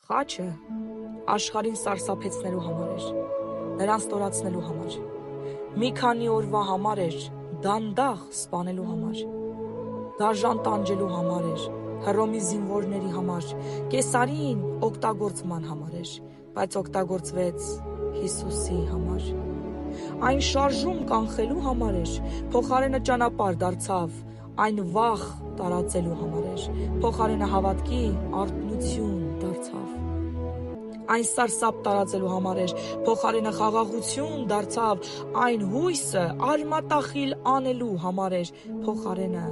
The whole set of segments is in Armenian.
Խաչը աշխարհին սարսափեցնելու համար էր, նրան ստորացնելու համար, մի քանի օրվա համար էր, դանդաղ սպանելու համար, դաժան տանջելու համար էր, Հռոմի զինվորների համար, Կեսարին օգտագործման համար էր, բայց օգտագործվեց Հիսուսի համար։ Այն շարժում կանխելու համար էր, փոխարենը ճանապարհ դարձավ, այն վախ տարածելու համար էր, փոխարենը հավատքի արթնություն դարձավ։ Այն սարսափ տարածելու համար էր, փոխարենը խաղաղություն դարձավ, այն հույսը արմատախիլ անելու համար էր, փոխարենը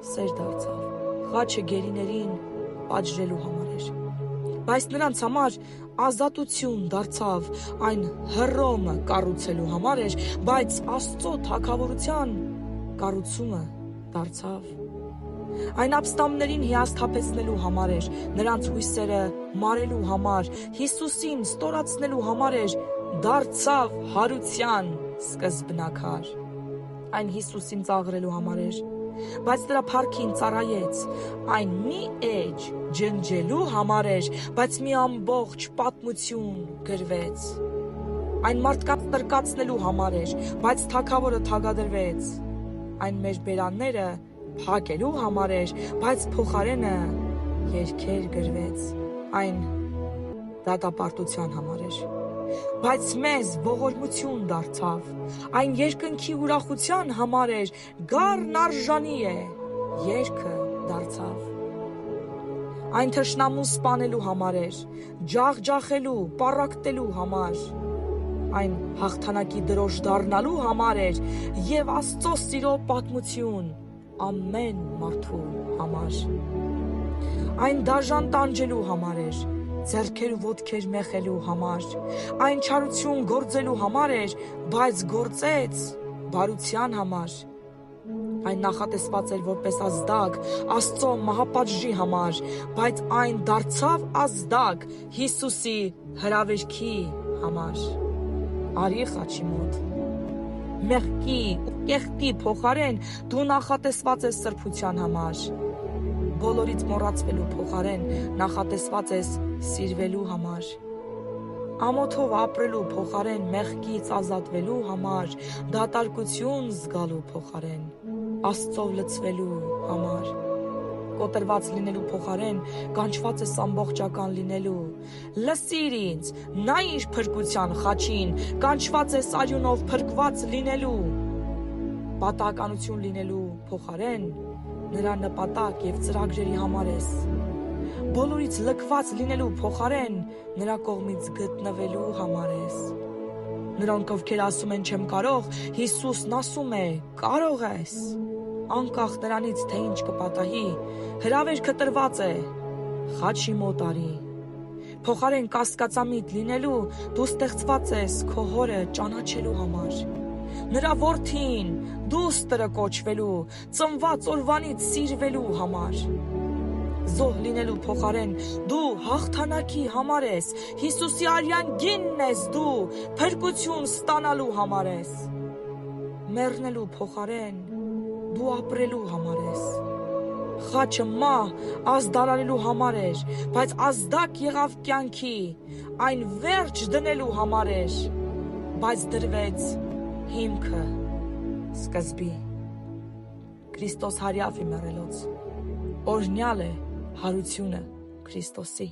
սեր դարձավ։ Խաչը գերիներին պատժելու համար էր, բայց նրանց համար ազատություն դարձավ, այն Հռոմը կառուցելու համար էր, բայց Աստծո թագավորության կառուցումը դարձավ։ Այն ապստամբներին հիասթափեցնելու համար էր, նրանց հույսերը մարելու համար, Հիսուսին ստորացնելու համար էր, դարձավ հարության սկզբնակար։ Այն Հիսուսին ծաղրելու համար էր, բայց դրա փառքին ծառայեց, այն մի էջ ջնջելու համար էր, բայց մի ամբողջ պատմություն գրվեց։ Այն մարդկանց տրկացնելու համար էր, բայց թագավորը թագադրվեց։ Այն մեր բերանները փակելու համար էր, բայց փոխարենը երգեր գրվեց։ Այն դատապարտության համար էր, բայց մեզ ողորմություն դարձավ։ Այն երկնքի ուրախության համար էր, գառն արժանի է, երգը դարձավ։ Այն թշնամուն սպանելու համար էր, ջախջախելու, պառակտելու համար։ Այն հաղթանակի դրոշ դառնալու համար էր և Աստծո սիրո պատմություն ամեն մարդու համար։ Այն դաժան տանջելու համար էր, ձեռքեր ու ոտքեր մեխելու համար։ Այն չարություն գործելու համար էր, բայց գործեց բարության համար։ Այն նախատեսված էր որպես ազդակ Աստծո մահապատժի համար, բայց այն դարձավ ազդակ Հիսուսի հրավերքի համար։ Արի խաչի մոտ։ Մեղքի ու կեղտի փոխարեն դու նախատեսված ես սրբության համար։ Բոլորից մոռացվելու փոխարեն նախատեսված ես սիրվելու համար։ Ամոթով ապրելու փոխարեն մեղքից ազատվելու համար, դատարկություն զգալու փոխարեն Աստծով լցվելու համար, կոտրված լինելու փոխարեն կանչված ես ամբողջական լինելու։ Լսիր ինձ, նայիր փրկության խաչին, կանչված ես արյունով փրկված լինելու։ Պատահականություն լինելու փոխարեն նրա նպատակ և ծրագրերի համար ես։ Բոլորից լքված լինելու փոխարեն նրա կողմից գտնվելու համար ես։ Նրանք, ովքեր ասում են չեմ կարող, Հիսուսն ասում է կարող ես։ Անկախ նրանից, թե ինչ կպատահի, հրավերքը տրված է, խաչի մոտ արի։ Փոխարեն կասկածամիտ լինելու դու ստեղծված ես քո հորը ճանաչելու համար, նրա որդին դուստրը կոչվելու, ծնված օրվանից սիրվելու համար։ Զոհ լինելու փոխարեն դու հաղթանակի համար ես, Հիսուսի արյան գինն ես դու, փրկություն ստանալու համար ես։ Մեռնելու փոխարեն դու ապրելու համար ես։ Խաչը մահ ազդարարելու համար էր, բայց ազդակ եղավ կյանքի, այն վերջ դնելու համար էր, բայց դրվեց հիմքը սկզբի։ Քրիստոս հարյավ իմեռելոց, օրհնյալ է հարությունը Քրիստոսի։